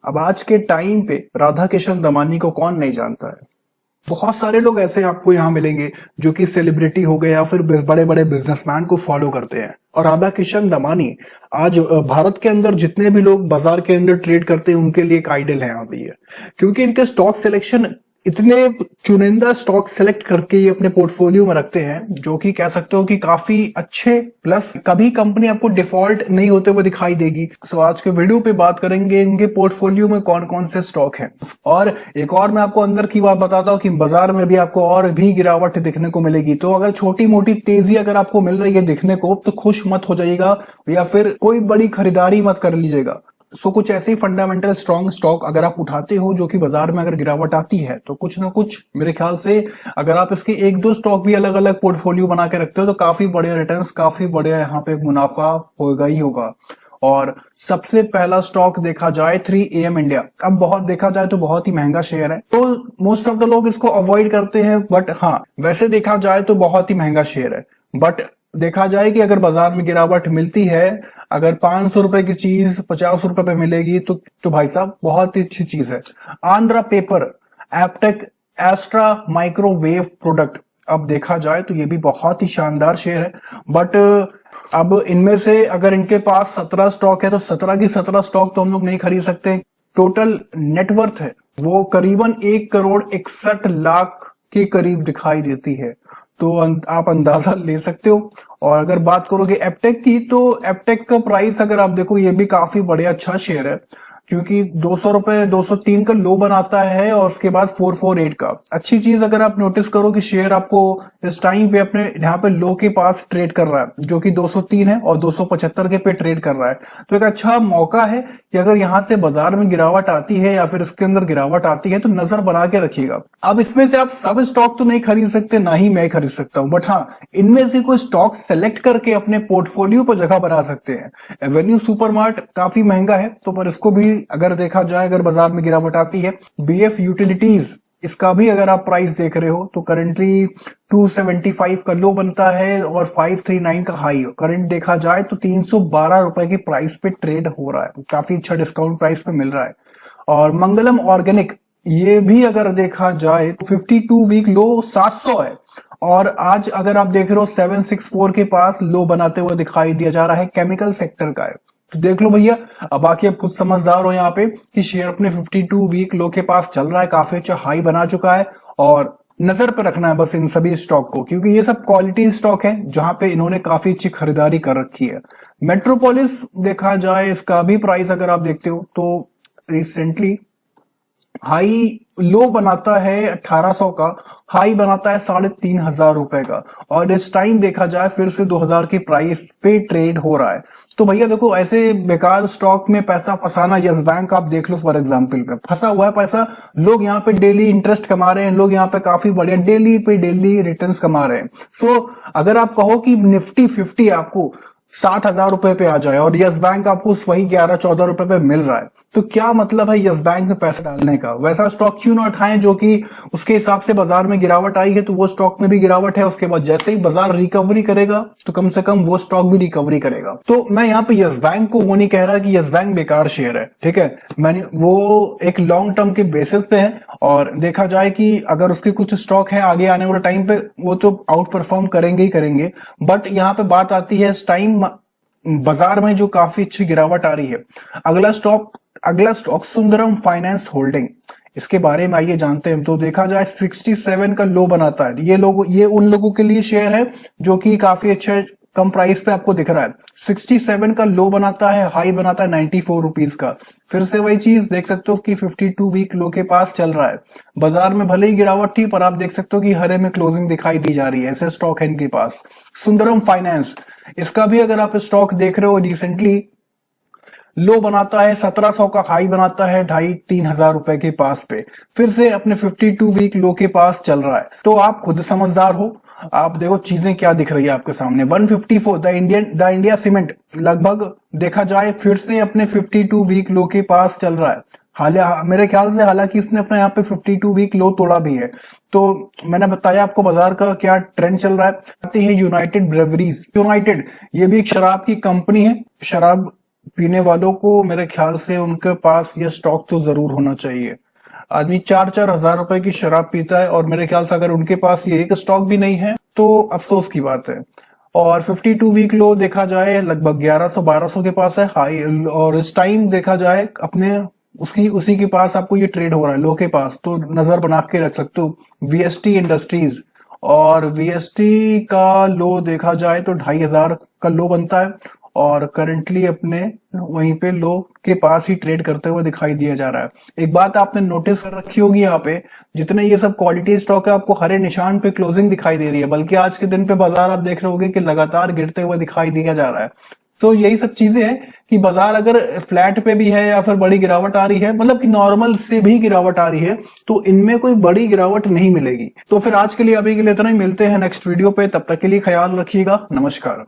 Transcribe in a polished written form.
अब आज के टाइम पे राधा किशन दमानी को कौन नहीं जानता है। बहुत सारे लोग ऐसे आपको यहाँ मिलेंगे जो कि सेलिब्रिटी हो गए या फिर बड़े बड़े बिजनेसमैन को फॉलो करते हैं। और राधा किशन दमानी आज भारत के अंदर जितने भी लोग बाजार के अंदर ट्रेड करते हैं उनके लिए एक आइडल है अभी है, क्योंकि इनके स्टॉक सिलेक्शन इतने चुनिंदा स्टॉक सेलेक्ट करके ये अपने पोर्टफोलियो में रखते हैं जो कि कह सकते हो कि काफी अच्छे, प्लस कभी कंपनी आपको डिफॉल्ट नहीं होते हुए दिखाई देगी। सो आज के वीडियो पे बात करेंगे इनके पोर्टफोलियो में कौन कौन से स्टॉक हैं। और एक और मैं आपको अंदर की बात बताता हूँ कि बाजार में भी आपको और भी गिरावट देखने को मिलेगी। तो अगर छोटी मोटी तेजी अगर आपको मिल रही है देखने को तो खुश मत हो जाइएगा या फिर कोई बड़ी खरीदारी मत कर लीजिएगा। कुछ ऐसे ही फंडामेंटल स्ट्रॉन्ग स्टॉक अगर आप उठाते हो जो कि बाजार में अगर गिरावट आती है तो कुछ ना कुछ मेरे ख्याल से अगर आप इसके एक दो स्टॉक भी अलग अलग पोर्टफोलियो बना के रखते हो तो काफी बढ़िया रिटर्न्स, काफी बढ़िया यहाँ पे मुनाफा होगा ही होगा। और सबसे पहला स्टॉक देखा जाए 3AM इंडिया। अब बहुत देखा जाए तो बहुत ही महंगा शेयर है तो मोस्ट ऑफ द लोग इसको अवॉइड करते हैं, बट हाँ वैसे देखा जाए तो बहुत ही महंगा शेयर है। बट देखा जाए कि अगर बाजार में गिरावट मिलती है, अगर 500 रुपए की चीज 50 रुपए पे मिलेगी तो भाई साहब बहुत ही अच्छी चीज है। Andhra Paper, Aptech, Astra Microwave Product. अब देखा जाए तो ये भी बहुत ही शानदार शेयर है, बट अब इनमें से अगर इनके पास 17 स्टॉक है तो 17 की 17 स्टॉक तो हम लोग नहीं खरीद सकते। टोटल नेटवर्थ है वो करीबन 1,61,00,000 के करीब दिखाई देती है, तो आप अंदाजा ले सकते हो। और अगर बात करोगे एपटेक की तो एपटेक का प्राइस अगर आप देखो ये भी काफी बढ़िया अच्छा शेयर है, क्योंकि 200 रुपए 203 का लो बनाता है और उसके बाद 448 का। अच्छी चीज अगर आप नोटिस करो कि शेयर आपको इस टाइम पे अपने यहाँ पे लो के पास ट्रेड कर रहा है जो कि 203 है और 275 के पे ट्रेड कर रहा है। तो एक अच्छा मौका है कि अगर यहाँ से बाजार में गिरावट आती है या फिर इसके अंदर गिरावट आती है तो नजर बना के रखिएगा। अब इसमें से आप सब स्टॉक तो नहीं खरीद सकते, ना ही मैं खरीद सकता हूं, बट हाँ इनमें से कोई स्टॉक सेलेक्ट करके अपने पोर्टफोलियो पर जगह बना सकते हैं। एवेन्यू सुपरमार्ट काफी महंगा है तो पर इसको भी अगर देखा जाए अगर बाजार में गिरावट आती है। बीएफ यूटिलिटीज, इसका भी अगर आप प्राइस देख रहे हो तो करंटली 275 का लो बनता है और 539 का हाई। करंट देखा जाए तो 312 रुपए की प्राइस पे ट्रेड हो रहा है, काफी अच्छा डिस्काउंट प्राइस पे मिल रहा है। और मंगलम ऑर्गेनिक, ये भी अगर देखा जाए तो 52 वीक लो 700 है और आज अगर आप देख रहे हो 764 के पास लो बनाते हुए दिखाई दिया जा रहा है, केमिकल सेक्टर का है। तो देख लो भैया, अब बाकी आप खुद समझदार हो यहाँ पे कि शेयर अपने 52 वीक लो के पास चल रहा है, काफी अच्छा हाई बना चुका है और नजर पे रखना है बस इन सभी स्टॉक को, क्योंकि ये सब क्वालिटी स्टॉक है जहां पे इन्होंने काफी अच्छी खरीदारी कर रखी है। मेट्रोपोलिस देखा जाए इसका भी प्राइस अगर आप देखते हो तो रिसेंटली हाई लो बनाता है 1800 का, हाई बनाता है 3,500 रुपए का और इस टाइम देखा जाए फिर से 2000 की प्राइस पे ट्रेड हो रहा है। तो भैया देखो ऐसे बेकार स्टॉक में पैसा फंसाना, यस बैंक आप देख लो फॉर एग्जांपल पे फंसा हुआ है पैसा, लोग यहाँ पे डेली इंटरेस्ट कमा रहे हैं, लोग यहाँ पे काफी बढ़िया डेली पे डेली रिटर्न्स कमा रहे हैं। सो अगर आप कहो कि निफ्टी 50 आपको 7,000 रुपए पे आ जाए और यस बैंक आपको वही 11-14 रुपए पे मिल रहा है तो क्या मतलब है यस बैंक में पैसा डालने का। वैसा स्टॉक क्यों ना उठाएं जो कि उसके हिसाब से बाजार में गिरावट आई है तो वो स्टॉक में भी गिरावट है, उसके बाद जैसे ही बाजार रिकवरी करेगा तो कम से कम वो स्टॉक भी रिकवरी करेगा। तो मैं यहाँ पे यस बैंक को वो नहीं कह रहा कि यस बैंक बेकार शेयर है, ठीक है, मैंने वो एक लॉन्ग टर्म के बेसिस पे है और देखा जाए कि अगर उसके कुछ स्टॉक है आगे आने वाले टाइम पे वो तो आउट परफॉर्म करेंगे ही करेंगे। बट यहाँ पे बात आती है इस टाइम बाजार में जो काफी अच्छी गिरावट आ रही है। अगला स्टॉक सुंदरम फाइनेंस होल्डिंग, इसके बारे में आइए जानते हैं। तो देखा जाए 67 का लो बनाता है, ये उन लोगों के लिए शेयर है जो कि काफी अच्छे कम प्राइस पे आपको दिख रहा है। 67 का लो बनाता है, हाई बनाता है 94 रुपीज का। फिर से वही चीज देख सकते हो कि 52 वीक लो के पास चल रहा है। बाजार में भले ही गिरावट थी पर आप देख सकते हो कि हरे में क्लोजिंग दिखाई दी जा रही है, ऐसे स्टॉक है इनके पास। सुंदरम फाइनेंस, इसका भी अगर आप स्टॉक देख रहे हो रिसेंटली लो बनाता है 1700 का, हाई बनाता है 2,500-3,000 रुपए के पास पे, फिर से अपने 52 वीक लो के पास चल रहा है। तो आप खुद समझदार हो, आप देखो चीजें क्या दिख रही है आपके सामने। 154 द इंडिया सीमेंट लगभग देखा जाए फिर से अपने 52 वीक लो के पास चल रहा है। मेरे ख्याल से हालांकि इसने अपने यहाँ पे 52 वीक लो तोड़ा भी है। तो मैंने बताया आपको बाजार का क्या ट्रेंड चल रहा है। आती है यूनाइटेड ब्रेवरीज, यूनाइटेड ये भी एक शराब की कंपनी है, शराब पीने वालों को मेरे ख्याल से उनके पास ये स्टॉक तो जरूर होना चाहिए। आदमी 4-4 हजार रुपए की शराब पीता है और मेरे ख्याल से अगर उनके पास ये एक स्टॉक भी नहीं है तो अफसोस की बात है। और 52 वीक लो देखा जाए लगभग 1100-1200 के पास है हाई, और इस टाइम देखा जाए अपने उसकी उसी के पास आपको ये ट्रेड हो रहा है लो के पास, तो नजर बना के रख सकते हो वीएसटी इंडस्ट्रीज। और वीएसटी का लो देखा जाए तो 2500 का लो बनता है और करंटली अपने वहीं पे लो के पास ही ट्रेड करते हुए दिखाई दिया जा रहा है। एक बात आपने नोटिस कर रखी होगी, यहाँ पे जितने ये सब क्वालिटी स्टॉक है आपको हरे निशान पे क्लोजिंग दिखाई दे रही है, बल्कि आज के दिन पे बाजार आप देख रहे होगे कि लगातार गिरते हुए दिखाई दिया जा रहा है। तो यही सब चीजें हैं कि बाजार अगर फ्लैट पे भी है या फिर बड़ी गिरावट आ रही है, मतलब कि नॉर्मल से भी गिरावट आ रही है, तो इनमें कोई बड़ी गिरावट नहीं मिलेगी। तो फिर आज के लिए अभी के लिए इतना ही, मिलते हैं नेक्स्ट वीडियो पे, तब तक के लिए ख्याल रखिएगा, नमस्कार।